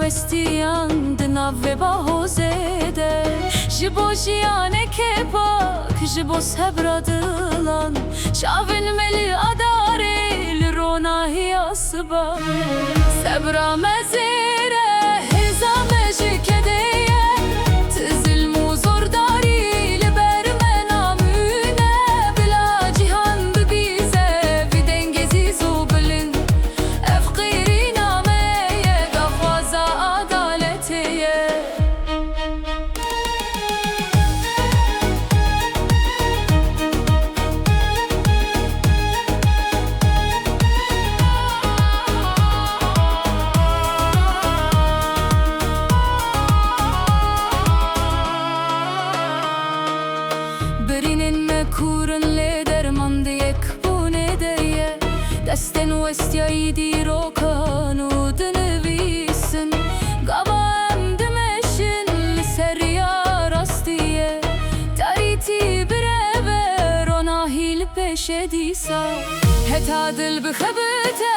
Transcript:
westiyan dinav bahozede Jibo jiyane kepak, jibo sebra dilan Şavin meli adare, lirona hiyasba Sebra mezire, hizame jikedeye Tizil muzur dari, liber menamüne Bila cihan bibize, videngezi zubilin Efkiri nameye, gafvaza adaleteye Kurun le derman diyek bu ne deriye Desten westya yedi rokan dınıvisin Gavam dimeşin seriya rastiye Tariti birever ona hil peşedisa Heta dil bixebite